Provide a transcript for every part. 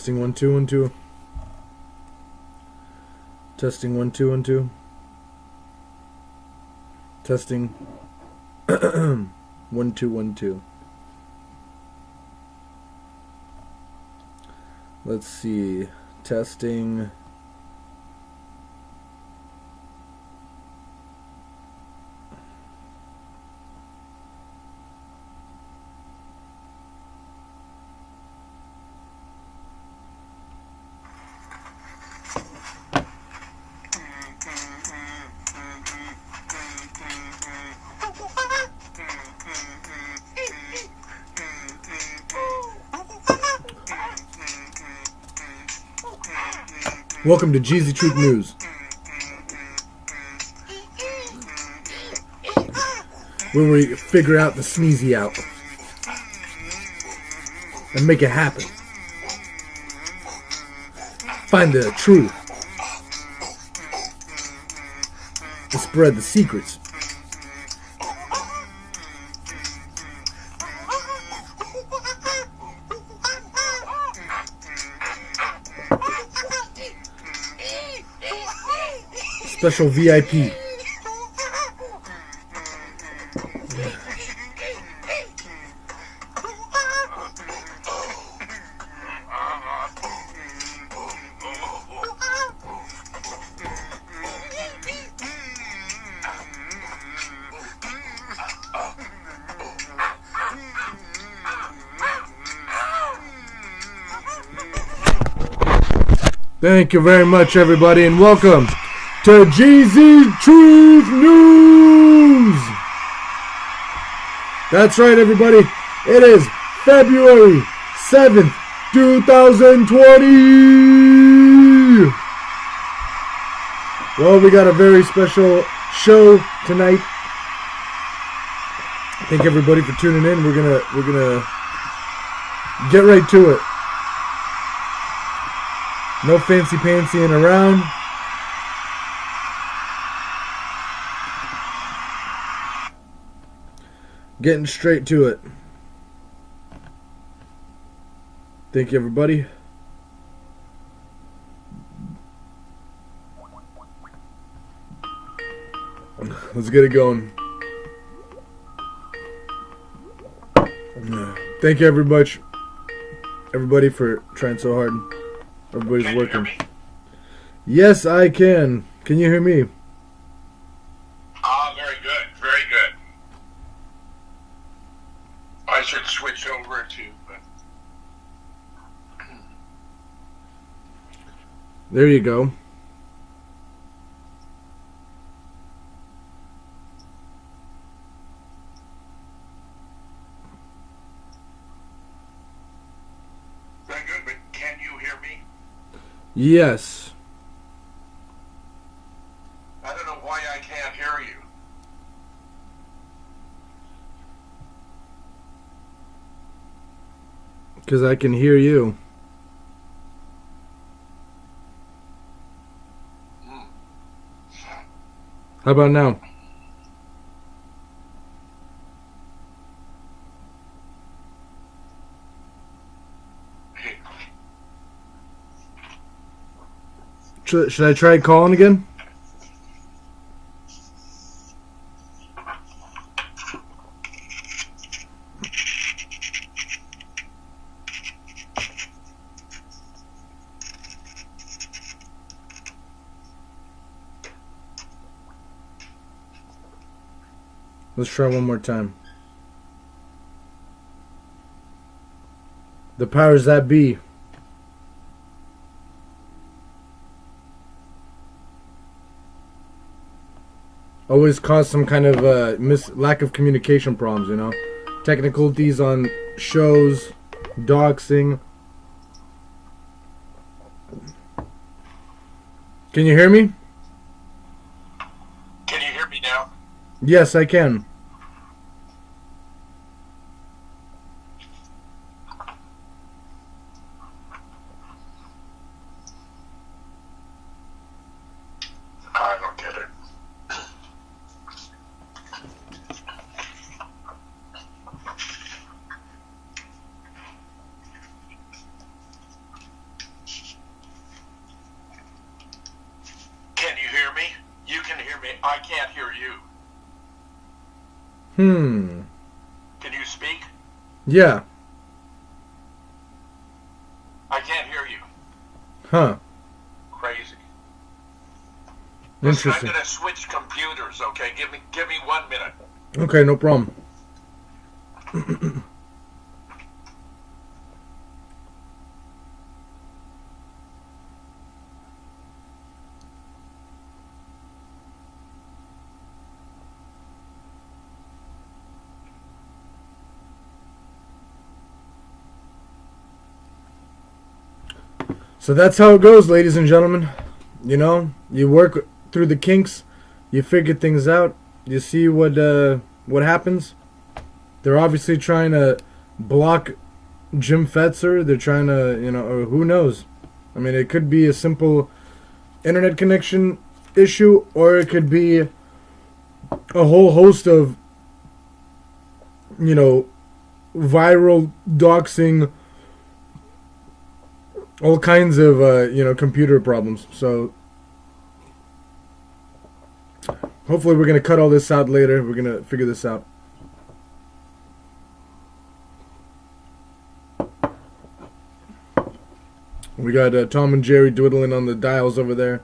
Testing 1 2 1 2. Testing 1 2 1 2. Testing 1 2 1 2. Let's see. Testing. Welcome to Geezy Truth News, where we figure out the sneezy out and make it happen. Find the truth and spread the secrets. Special VIP. Thank you very much, everybody, and welcome to Geezy Truth News. That's right, everybody. It is February 7th, 2020. Well, we got a very special show tonight. Thank everybody for tuning in. We're gonna get right to it. No fancy pantsying around. Getting straight to it. Thank you, everybody. Let's get it going. Thank you, everybody for trying so hard. Everybody's working. Yes, I can. Can you hear me? Very good. Very good. I should switch over to... There you go. Very good, but can you hear me? Yes. I don't know why I can't hear you. Because I can hear you. How about now? Should I try calling again? Let's try one more time. The powers that be. Always cause some kind of lack of communication problems, you know? Technicalities on shows, doxing. Can you hear me? Can you hear me now? Yes, I can. I don't get it. I can't hear you. Can you speak? Yeah. I can't hear you. Huh. Crazy. Interesting. I'm gonna switch computers. Okay, give me 1 minute. Okay, no problem. So that's how it goes, ladies and gentlemen. You know, you work through the kinks, you figure things out, you see what happens. They're obviously trying to block Jim Fetzer. They're trying to, or who knows? I mean, it could be a simple internet connection issue, or it could be a whole host of, viral doxing, all kinds of, computer problems. So hopefully we're going to cut all this out later. We're going to figure this out. We got Tom and Jerry dwiddling on the dials over there.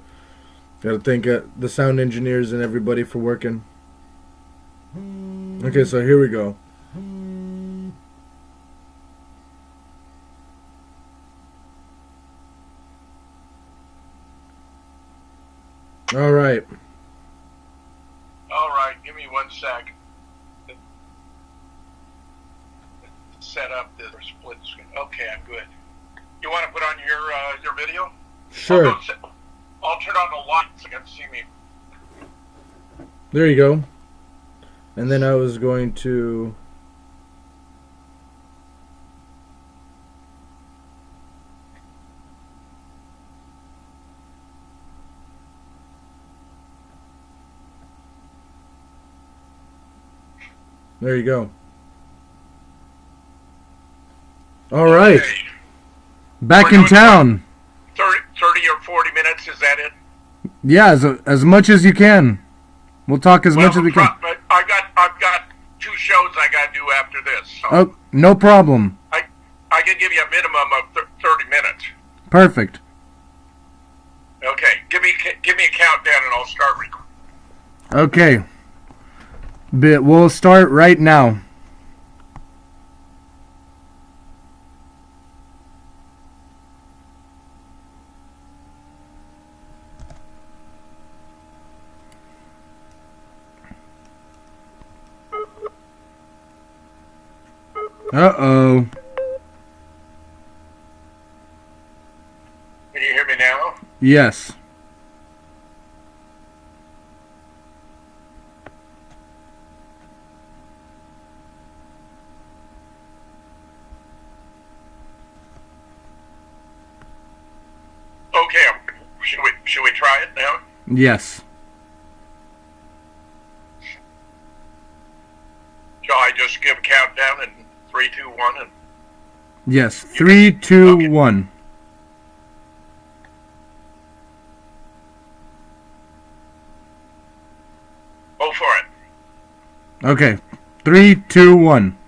Got to thank the sound engineers and everybody for working. Okay, so here we go. All right. All right, give me 1 sec. Set up the split screen. Okay, I'm good. You want to put on your video? Sure. I'll turn on the lights so you can see me. There you go. And then I was going to... There you go. All right. Okay. Back in town. 30 or 40 minutes, is that it? Yeah, as much as you can. We'll talk as much as we can. But I've got 2 shows I got to do after this. So Oh, no problem. I can give you a minimum of 30 minutes. Perfect. Okay, give me a countdown and I'll start recording. Okay. We'll start right now. Uh-oh. Can you hear me now? Yes. Okay, should we try it now? Yes. Shall I just give a countdown in 3, 2, 1 and Yes. 3, 2, Okay. 1. go for it. Okay. 3, 2, 1.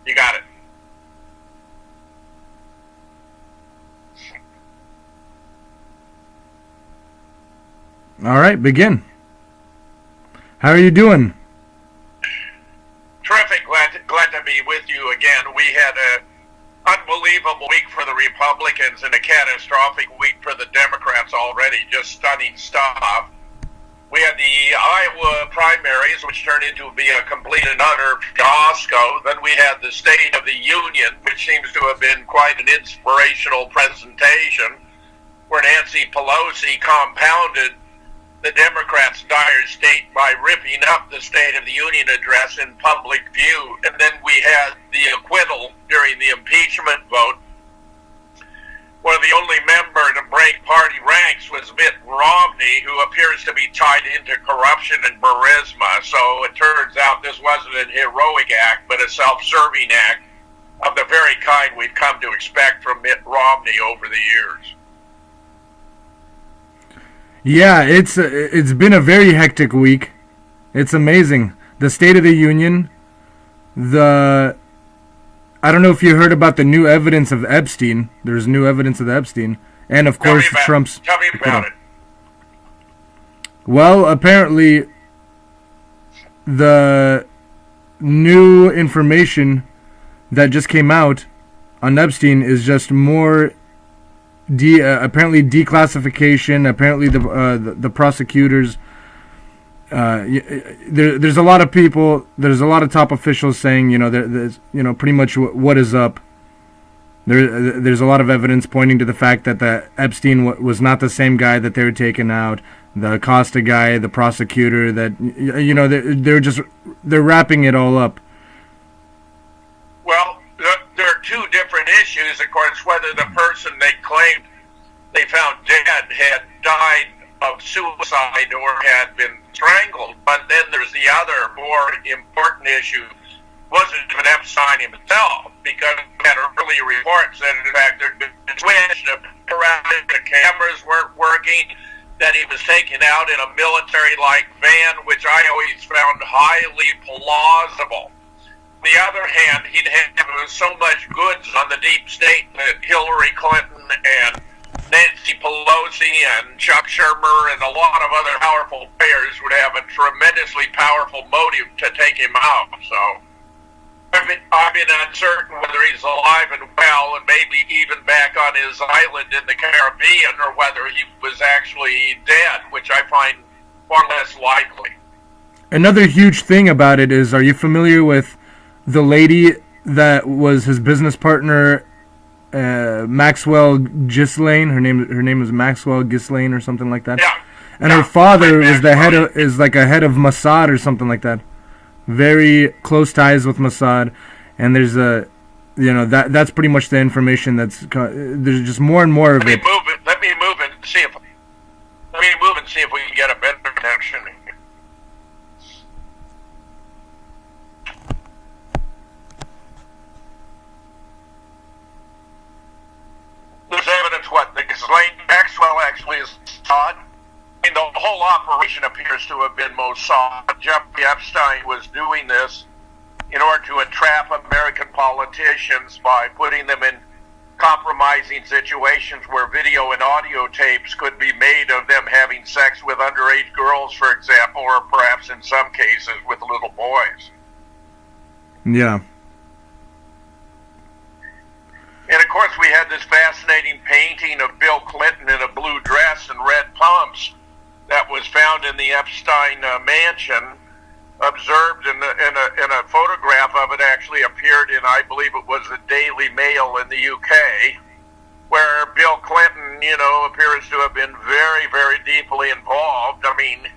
You got it. All right, begin. How are you doing? Terrific. Glad to be with you again. We had an unbelievable week for the Republicans and a catastrophic week for the Democrats already. Just stunning stuff. We had the Iowa primaries, which turned into be a complete and utter fiasco. Then we had the State of the Union, which seems to have been quite an inspirational presentation, where Nancy Pelosi compounded the Democrats' dire state by ripping up the State of the Union address in public view. And then we had the acquittal during the impeachment vote, where the only member to break party ranks was Mitt Romney, who appears to be tied into corruption and charisma. So it turns out this wasn't a heroic act, but a self-serving act of the very kind we've come to expect from Mitt Romney over the years. Yeah, it's been a very hectic week. It's amazing. The State of the Union, I don't know if you heard about the new evidence of Epstein. There's new evidence of Epstein, and of course Trump's. Tell me about it. Well, apparently, the new information that just came out on Epstein is just more apparently declassification. Apparently, the prosecutors. There's a lot of people. There's a lot of top officials saying, there's, pretty much what is up. There's a lot of evidence pointing to the fact that the Epstein was not the same guy that they were taking out. The Acosta guy, the prosecutor, that they're wrapping it all up. Well, there are two different issues. Of course, whether the person they claimed they found dead had died of suicide or had been strangled. But then there's the other more important issue. Wasn't even Epstein himself, because we had early reports that in fact there'd been switched around, the cameras weren't working, that he was taken out in a military-like van, which I always found highly plausible. On the other hand, he'd have so much goods on the deep state that Hillary Clinton and Nancy Pelosi and Chuck Schumer and a lot of other powerful players would have a tremendously powerful motive to take him out. So I've been uncertain whether he's alive and well and maybe even back on his island in the Caribbean, or whether he was actually dead, which I find far less likely. Another huge thing about it is, are you familiar with the lady that was his business partner, Maxwell Ghislaine? Her name is Maxwell Ghislaine or something like that. Yeah. And her father is like a head of Mossad or something like that. Very close ties with Mossad, and there's that's pretty much the information there's just more and more of it. Let me move and see if we can get a better connection. There's evidence what the Ghislaine Maxwell actually is Mossad. I mean, the whole operation appears to have been Mossad. Jeffrey Epstein was doing this in order to entrap American politicians by putting them in compromising situations where video and audio tapes could be made of them having sex with underage girls, for example, or perhaps in some cases with little boys. Yeah. And of course, we had this fascinating painting of Bill Clinton in a blue dress and red pumps that was found in the Epstein mansion, observed in a photograph of it actually appeared in, I believe it was the Daily Mail in the UK, where Bill Clinton, appears to have been very, very deeply involved. I mean,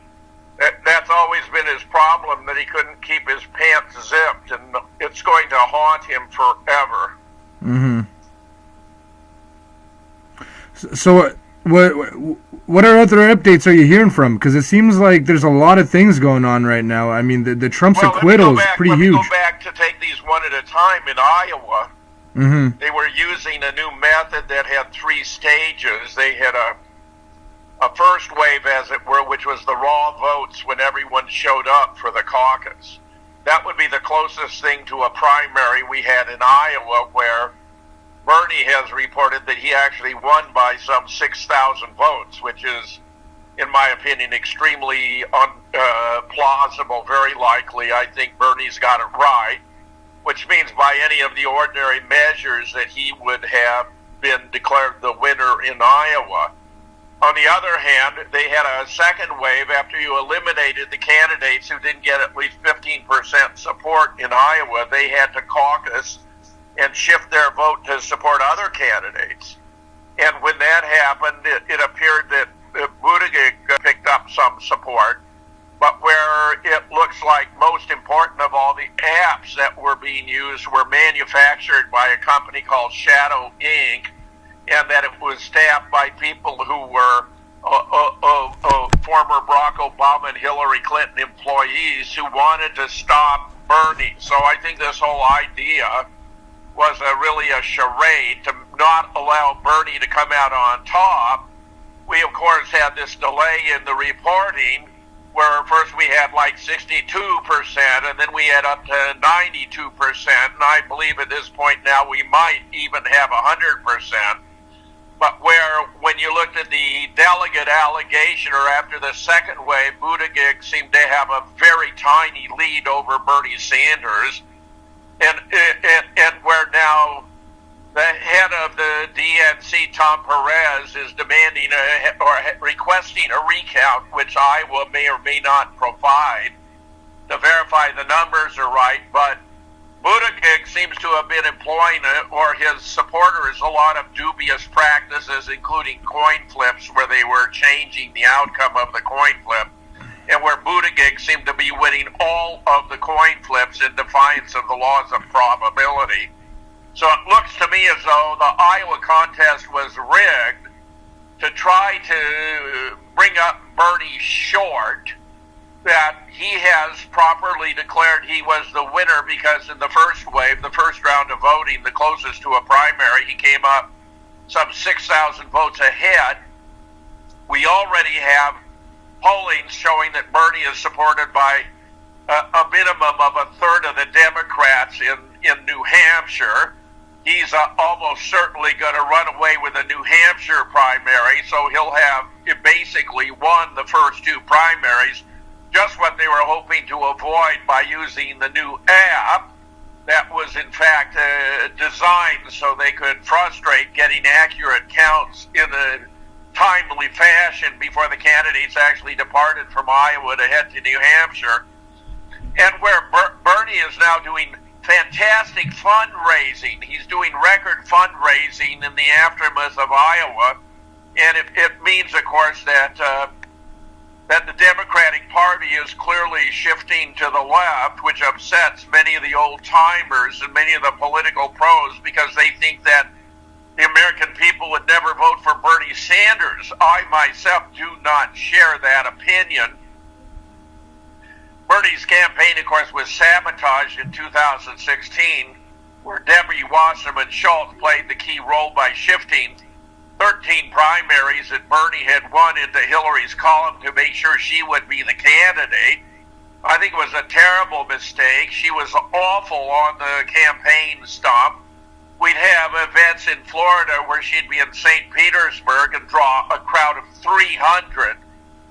that's always been his problem, that he couldn't keep his pants zipped, and it's going to haunt him forever. Mm-hmm. So what are other updates are you hearing from? Because it seems like there's a lot of things going on right now. I mean, the Trump's acquittal is pretty huge. Let me go back to take these one at a time. In Iowa, they were using a new method that had 3 stages. They had a first wave, as it were, which was the raw votes when everyone showed up for the caucus. That would be the closest thing to a primary we had in Iowa, where Bernie has reported that he actually won by some 6,000 votes, which is, in my opinion, extremely plausible, very likely. I think Bernie's got it right, which means by any of the ordinary measures that he would have been declared the winner in Iowa. On the other hand, they had a second wave after you eliminated the candidates who didn't get at least 15% support in Iowa. They had to caucus and shift their vote to support other candidates. And when that happened, it appeared that Buttigieg picked up some support. But where it looks like most important of all the apps that were being used were manufactured by a company called Shadow Inc., and that it was staffed by people who were former Barack Obama and Hillary Clinton employees who wanted to stop Bernie. So I think this whole idea was really a charade to not allow Bernie to come out on top, we of course had this delay in the reporting, where first we had like 62%, and then we had up to 92%, and I believe at this point now we might even have 100%. But where, when you looked at the delegate allegation, or after the second wave, Buttigieg seemed to have a very tiny lead over Bernie Sanders, and where now the head of the DNC, Tom Perez, is demanding or requesting a recount, which Iowa may or may not provide to verify the numbers are right. But Buttigieg seems to have been employing, or his supporters, a lot of dubious practices, including coin flips, where they were changing the outcome of the coin flip, and where Buttigieg seemed to be winning all of the coin flips in defiance of the laws of probability. So it looks to me as though the Iowa contest was rigged to try to bring up Bernie short, that he has properly declared he was the winner because in the first wave, the first round of voting, the closest to a primary, he came up some 6,000 votes ahead. We already have polling showing that Bernie is supported by a minimum of a third of the Democrats in New Hampshire. He's almost certainly going to run away with the New Hampshire primary, so he'll have basically won the first two primaries, just what they were hoping to avoid by using the new app that was in fact designed so they could frustrate getting accurate counts in a timely fashion before the candidates actually departed from Iowa to head to New Hampshire. And where Bernie is now doing fantastic fundraising. He's doing record fundraising in the aftermath of Iowa, and it means, of course, that the Democratic Party is clearly shifting to the left, which upsets many of the old-timers and many of the political pros, because they think that the American people would never vote for Bernie Sanders. I myself do not share that opinion. Bernie's campaign, of course, was sabotaged in 2016, where Debbie Wasserman Schultz played the key role by shifting 13 primaries that Bernie had won into Hillary's column to make sure she would be the candidate. I think it was a terrible mistake. She was awful on the campaign stump. We'd have events in Florida where she'd be in St. Petersburg and draw a crowd of 300.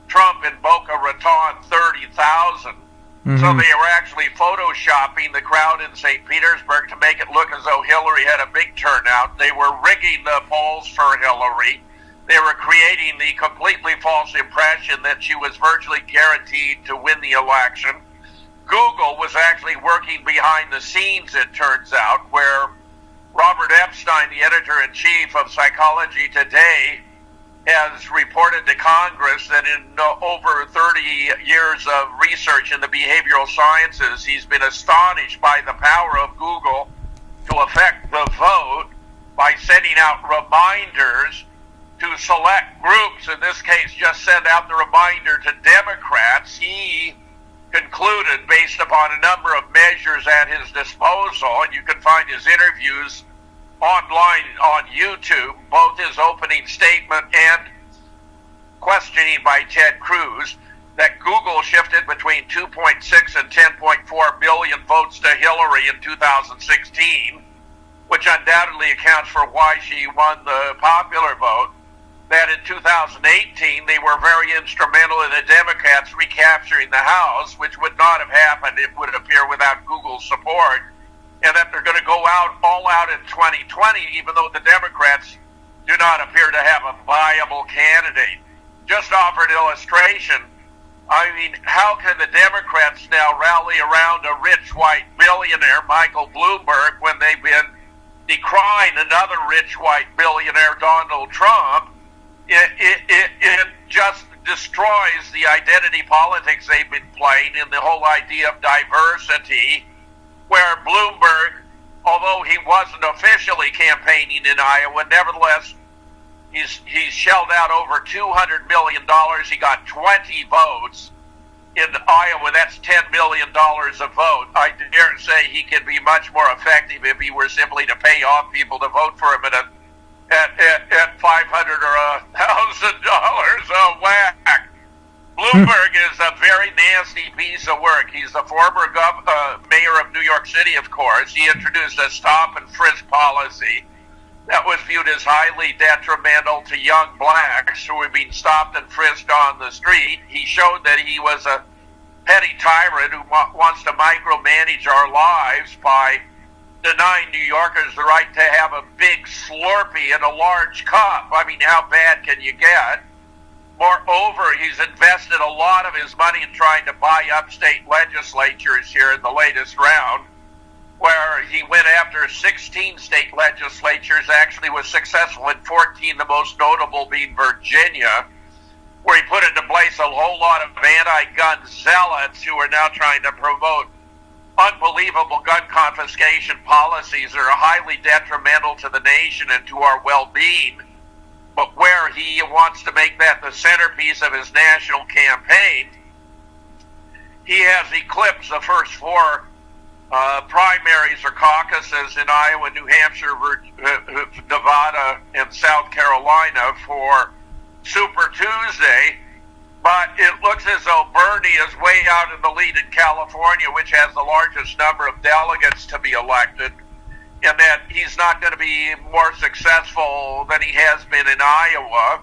Trump in Boca Raton, 30,000. Mm-hmm. So they were actually photoshopping the crowd in St. Petersburg to make it look as though Hillary had a big turnout. They were rigging the polls for Hillary. They were creating the completely false impression that she was virtually guaranteed to win the election. Google was actually working behind the scenes, it turns out, where Robert Epstein, the editor-in-chief of Psychology Today, has reported to Congress that in over 30 years of research in the behavioral sciences, he's been astonished by the power of Google to affect the vote by sending out reminders to select groups. In this case, just send out the reminder to Democrats. He concluded, based upon a number of measures at his disposal, and you can find his interviews online on YouTube, both his opening statement and questioning by Ted Cruz, that Google shifted between 2.6 and 10.4 billion votes to Hillary in 2016, which undoubtedly accounts for why she won the popular vote. That in 2018, they were very instrumental in the Democrats recapturing the House, which would not have happened, it would appear, without Google's support. And that they're going to go all out in 2020, even though the Democrats do not appear to have a viable candidate. Just offered illustration. I mean, how can the Democrats now rally around a rich white billionaire, Michael Bloomberg, when they've been decrying another rich white billionaire, Donald Trump? It just destroys the identity politics they've been playing in the whole idea of diversity, where Bloomberg, although he wasn't officially campaigning in Iowa, nevertheless, he's shelled out over $200 million. He got 20 votes in Iowa. That's $10 million a vote. I dare say he could be much more effective if he were simply to pay off people to vote for him at a at $500 or $1,000 a whack. Bloomberg is a very nasty piece of work. He's the former mayor of New York City, of course. He introduced a stop and frisk policy that was viewed as highly detrimental to young blacks who were being stopped and frisked on the street. He showed that he was a petty tyrant who wants to micromanage our lives by denying New Yorkers the right to have a big Slurpee in a large cup. I mean, how bad can you get? Moreover, he's invested a lot of his money in trying to buy up state legislatures here in the latest round, where he went after 16 state legislatures, actually was successful in 14, the most notable being Virginia, where he put into place a whole lot of anti-gun zealots who are now trying to promote unbelievable gun confiscation policies that are highly detrimental to the nation and to our well-being, but where he wants to make that the centerpiece of his national campaign. He has eclipsed the first four primaries or caucuses in Iowa, New Hampshire, Nevada, and South Carolina for Super Tuesday, but it looks as though Bernie is way out in the lead in California, which has the largest number of delegates to be elected, and that he's not going to be more successful than he has been in Iowa.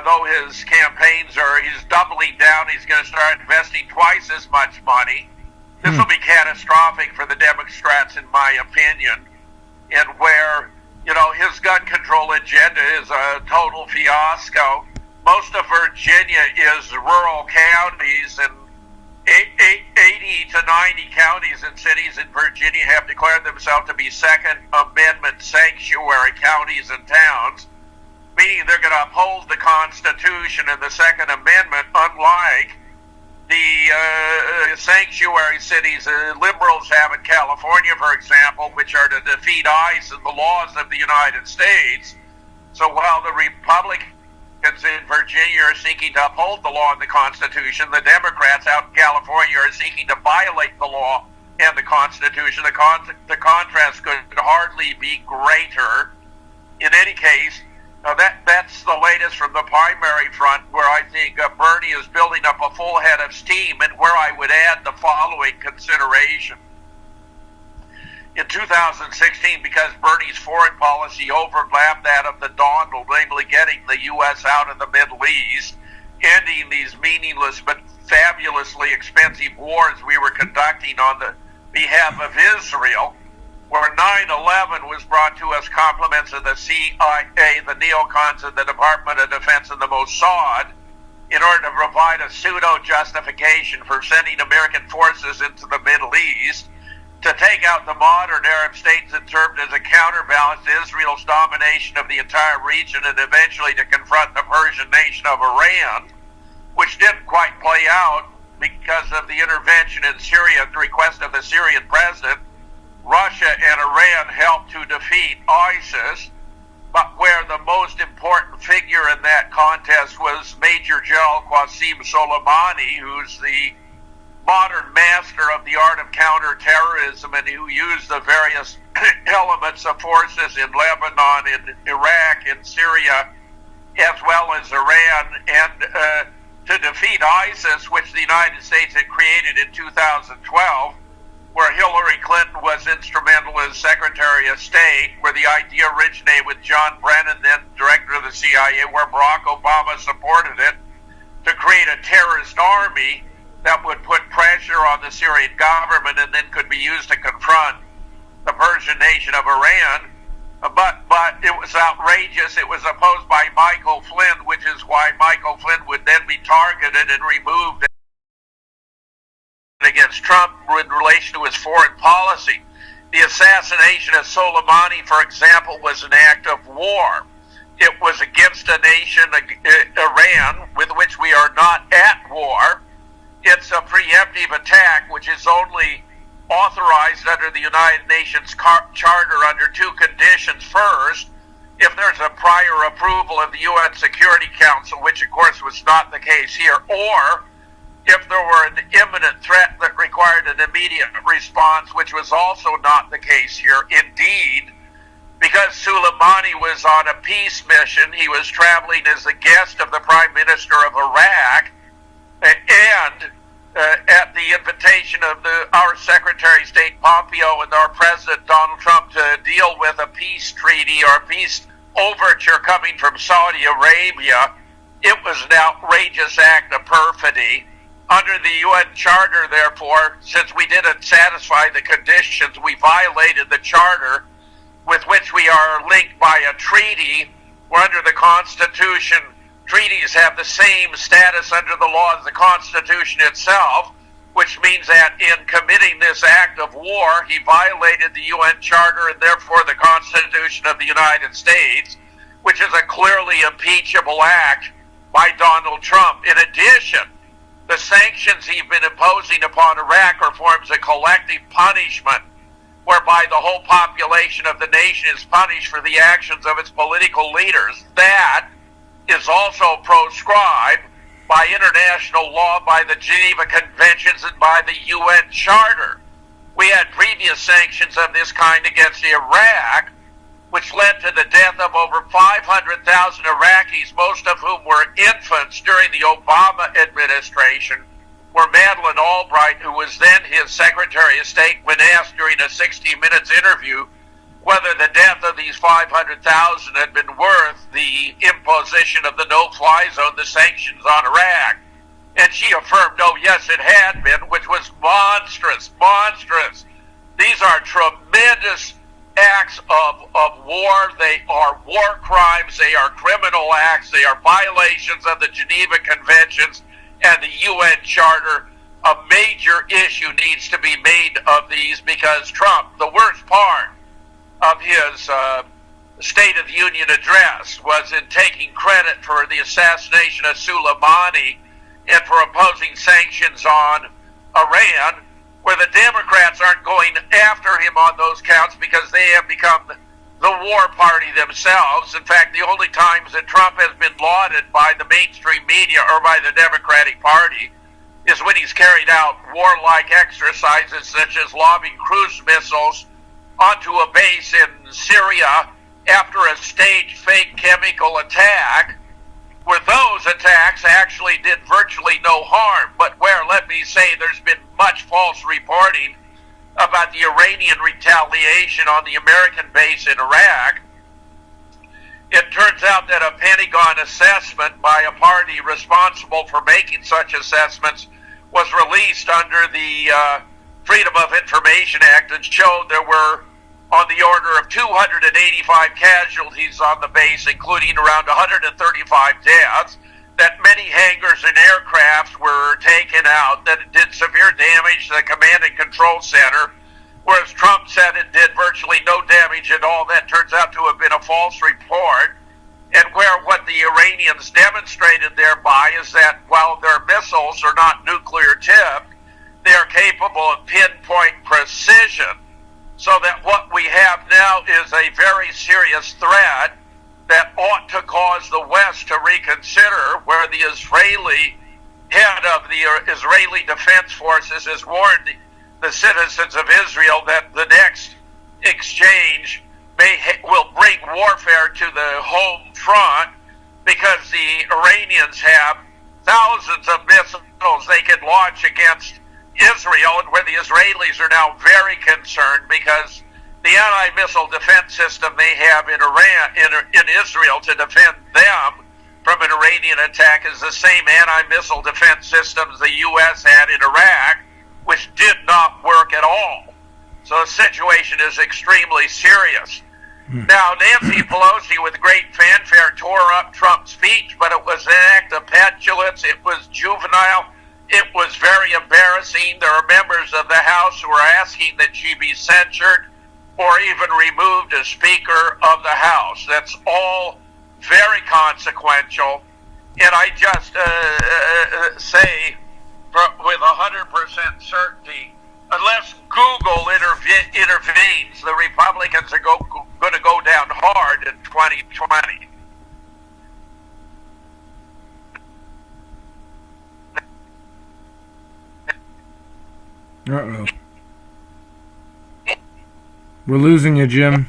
Though his campaigns he's doubling down, he's going to start investing twice as much money. This will be catastrophic for the Democrats, in my opinion, and where, his gun control agenda is a total fiasco. Most of Virginia is rural counties, and 80 to 90 counties and cities in Virginia have declared themselves to be Second Amendment sanctuary counties and towns, meaning they're going to uphold the Constitution and the Second Amendment, unlike the sanctuary cities liberals have in California, for example, which are to defeat ICE and the laws of the United States. So while the Republicans in Virginia are seeking to uphold the law and the Constitution, the Democrats out in California are seeking to violate the law and the Constitution. The contrast could hardly be greater. In any case, that's the latest from the primary front, where I think Bernie is building up a full head of steam, and where I would add the following consideration. In 2016, because Bernie's foreign policy overlapped that of the Donald, namely getting the U.S. out of the Middle East, ending these meaningless but fabulously expensive wars we were conducting on the behalf of Israel, where 9/11 was brought to us compliments of the CIA, the neocons of the Department of Defense, and the Mossad, in order to provide a pseudo-justification for sending American forces into the Middle East to take out the modern Arab states that served as a counterbalance to Israel's domination of the entire region, and eventually to confront the Persian nation of Iran, which didn't quite play out because of the intervention in Syria at the request of the Syrian president. Russia and Iran helped to defeat ISIS, but where the most important figure in that contest was Major General Qasem Soleimani, who's the modern master of the art of counterterrorism, and who used the various elements of forces in Lebanon, in Iraq, in Syria, as well as Iran, and to defeat ISIS, which the United States had created in 2012, where Hillary Clinton was instrumental as Secretary of State, where the idea originated with John Brennan, then director of the CIA, where Barack Obama supported it, to create a terrorist army that would put pressure on the Syrian government and then could be used to confront the Persian nation of Iran. But it was outrageous. It was opposed by Michael Flynn, which is why Michael Flynn would then be targeted and removed against Trump in relation to his foreign policy. The assassination of Soleimani, for example, was an act of war. It was against a nation, Iran, with which we are not at war. It's a preemptive attack, which is only authorized under the United Nations Charter under two conditions. First, if there's a prior approval of the UN Security Council, which of course was not the case here, or if there were an imminent threat that required an immediate response, which was also not the case here. Indeed, because Soleimani was on a peace mission. He was traveling as the guest of the Prime Minister of Iraq, and at the invitation of our Secretary of State Pompeo and our President Donald Trump to deal with a peace treaty or a peace overture coming from Saudi Arabia. It was an outrageous act of perfidy. Under the UN Charter, therefore, since we didn't satisfy the conditions, we violated the Charter with which we are linked by a treaty. We're under the Constitution. Treaties have the same status under the law as the Constitution itself, which means that in committing this act of war, he violated the UN Charter and therefore the Constitution of the United States, which is a clearly impeachable act by Donald Trump. In addition, the sanctions he's been imposing upon Iraq are forms of collective punishment, whereby the whole population of the nation is punished for the actions of its political leaders. That is also proscribed by international law, by the Geneva Conventions, and by the UN Charter. We had previous sanctions of this kind against Iraq, which led to the death of over 500,000 Iraqis, most of whom were infants during the Obama administration, where Madeleine Albright, who was then his Secretary of State, when asked during a 60 Minutes interview whether the death of these 500,000 had been worth the imposition of the no-fly zone, the sanctions on Iraq. And she affirmed, no, yes, it had been, which was monstrous, monstrous. These are tremendous acts of war. They are war crimes. They are criminal acts. They are violations of the Geneva Conventions and the UN Charter. A major issue needs to be made of these because Trump, the worst part of his State of the Union address was in taking credit for the assassination of Soleimani and for imposing sanctions on Iran, where the Democrats aren't going after him on those counts because they have become the war party themselves. In fact, the only times that Trump has been lauded by the mainstream media or by the Democratic Party is when he's carried out warlike exercises such as lobbing cruise missiles onto a base in Syria after a staged fake chemical attack, where those attacks actually did virtually no harm, but where, let me say, there's been much false reporting about the Iranian retaliation on the American base in Iraq. It turns out that a Pentagon assessment by a party responsible for making such assessments was released under the Freedom of Information Act and showed there were on the order of 285 casualties on the base, including around 135 deaths, that many hangars and aircrafts were taken out, that it did severe damage to the command and control center, whereas Trump said it did virtually no damage at all. That turns out to have been a false report, and where what the Iranians demonstrated thereby is that while their missiles are not nuclear tipped, they are capable of pinpoint precision, so that what we have now is a very serious threat that ought to cause the West to reconsider, where the Israeli head of the Israeli Defense Forces has warned the citizens of Israel that the next exchange will bring warfare to the home front, because the Iranians have thousands of missiles they can launch against Israel, and where the Israelis are now very concerned because the anti-missile defense system they have in Israel to defend them from an Iranian attack is the same anti-missile defense systems the U.S. had in Iraq, which did not work at all. So the situation is extremely serious. Now, Nancy Pelosi, with great fanfare, tore up Trump's speech, but it was an act of petulance. It was juvenile. It was very embarrassing. There are members of the House who are asking that she be censured or even removed as Speaker of the House. That's all very consequential. And I just say with 100% certainty, unless Google intervenes, the Republicans are going to go down hard in 2020. Uh-oh. We're losing you, Jim.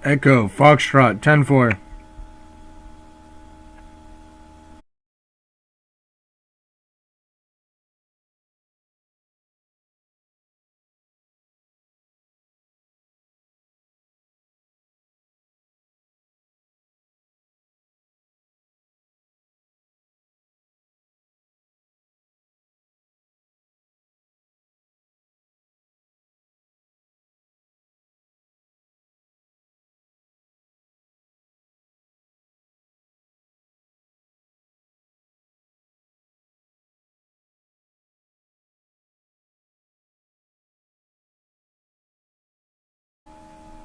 Echo, Foxtrot, 10-4.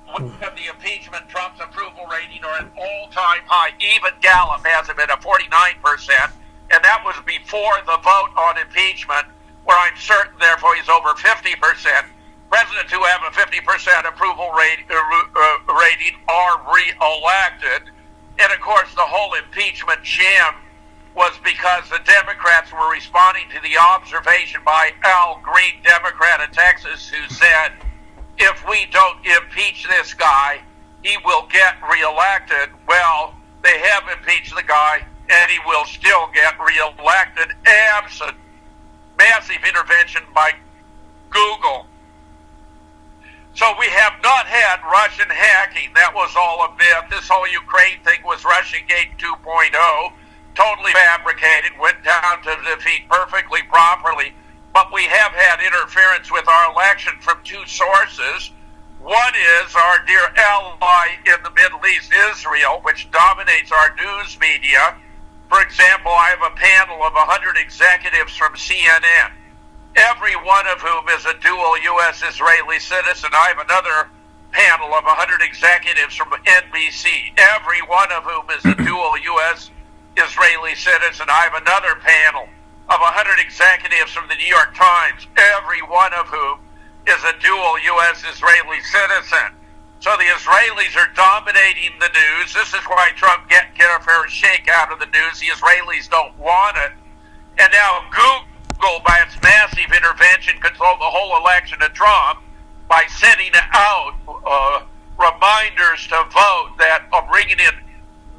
Of the impeachment, Trump's approval rating are an all-time high. Even Gallup has him at a 49%, and that was before the vote on impeachment, where I'm certain, therefore, he's over 50%. Presidents who have a 50% approval rating are re-elected. And, of course, the whole impeachment sham was because the Democrats were responding to the observation by Al Green, Democrat of Texas, who said, if we don't impeach this guy, he will get reelected. Well, they have impeached the guy, and he will still get reelected absent massive intervention by Google. So we have not had Russian hacking. That was all a myth. This whole Ukraine thing was Russiagate 2.0, totally fabricated, went down to defeat perfectly properly. But we have had interference with our election from two sources. One is our dear ally in the Middle East, Israel, which dominates our news media. For example, I have a panel of 100 executives from CNN, every one of whom is a dual U.S.-Israeli citizen. I have another panel of 100 executives from NBC, every one of whom is a dual U.S.-Israeli citizen. I have another panel of 100 executives from the New York Times, every one of whom is a dual U.S.-Israeli citizen. So the Israelis are dominating the news. This is why Trump get a fair shake out of the news. The Israelis don't want it. And now Google, by its massive intervention, controlled the whole election of Trump by sending out reminders to vote that are bringing in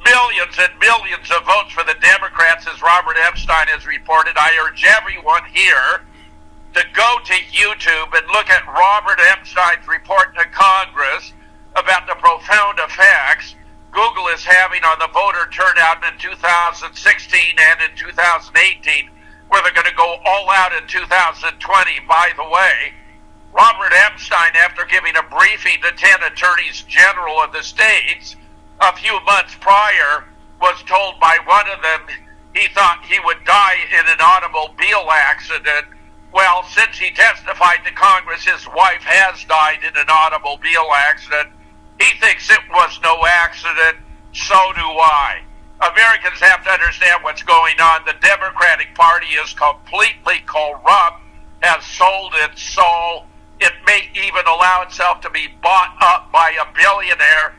millions and millions of votes for the Democrats, as Robert Epstein has reported. I urge everyone here to go to YouTube and look at Robert Epstein's report to Congress about the profound effects Google is having on the voter turnout in 2016 and in 2018, where they're going to go all out in 2020. By the way, Robert Epstein, after giving a briefing to 10 attorneys general of the states a few months prior, was told by one of them he thought he would die in an automobile accident. Well, since he testified to Congress, his wife has died in an automobile accident. He thinks it was no accident. So do I. Americans have to understand what's going on. The Democratic Party is completely corrupt, has sold its soul. It may even allow itself to be bought up by a billionaire.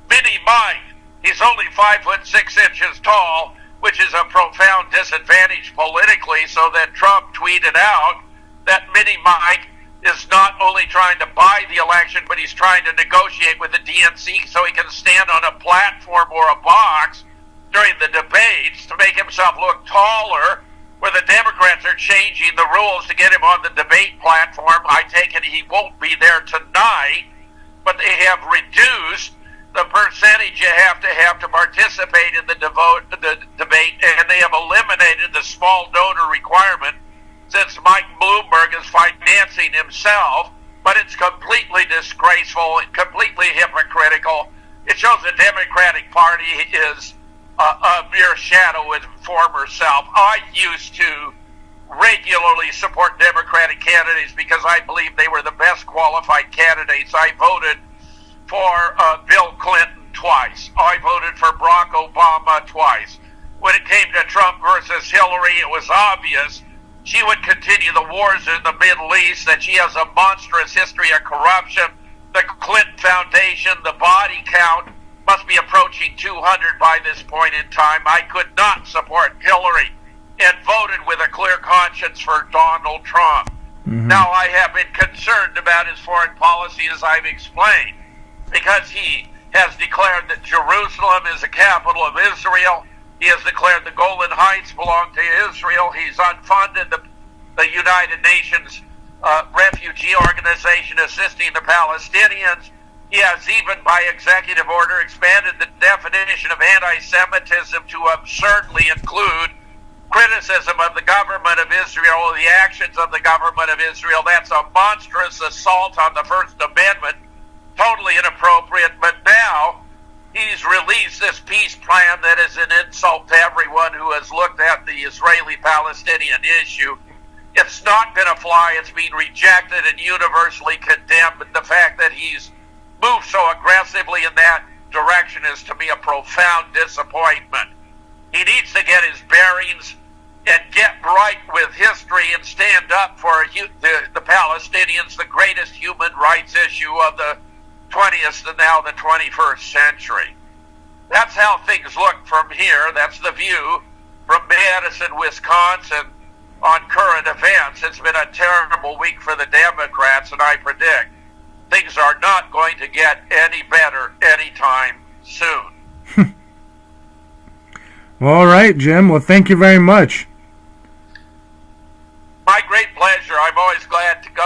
Mini Mike, he's only 5'6" tall, which is a profound disadvantage politically, so that Trump tweeted out that Mini Mike is not only trying to buy the election, but he's trying to negotiate with the DNC so he can stand on a platform or a box during the debates to make himself look taller, where the Democrats are changing the rules to get him on the debate platform. I take it he won't be there tonight, but they have reduced the percentage you have to participate in the debate, and they have eliminated the small donor requirement since Mike Bloomberg is financing himself. But it's completely disgraceful and completely hypocritical. It shows the Democratic Party is a mere shadow of its former self. I used to regularly support Democratic candidates because I believe they were the best qualified candidates. I voted for Bill Clinton twice. I voted for Barack Obama twice. When it came to Trump versus Hillary, it was obvious she would continue the wars in the Middle East, that she has a monstrous history of corruption. The Clinton Foundation, the body count must be approaching 200 by this point in time. I could not support Hillary and voted with a clear conscience for Donald Trump. Mm-hmm. Now, I have been concerned about his foreign policy, as I've explained, because he has declared that Jerusalem is the capital of Israel. He has declared the Golan Heights belong to Israel. He's unfunded the United Nations refugee organization assisting the Palestinians. He has even, by executive order, expanded the definition of anti-Semitism to absurdly include criticism of the government of Israel or the actions of the government of Israel. That's a monstrous assault on the First Amendment, totally inappropriate. But now he's released this peace plan that is an insult to everyone who has looked at the Israeli-Palestinian issue. It's not going to fly. It's been rejected and universally condemned. But the fact that he's moved so aggressively in that direction is, to me, a profound disappointment. He needs to get his bearings and get right with history and stand up for the Palestinians, the greatest human rights issue of the 20th and now the 21st century. That's how things look from here. That's the view from Madison, Wisconsin on current events. It's been a terrible week for the Democrats, and I predict things are not going to get any better anytime soon. Well, all right, Jim. Well, thank you very much. My great pleasure. I'm always glad to come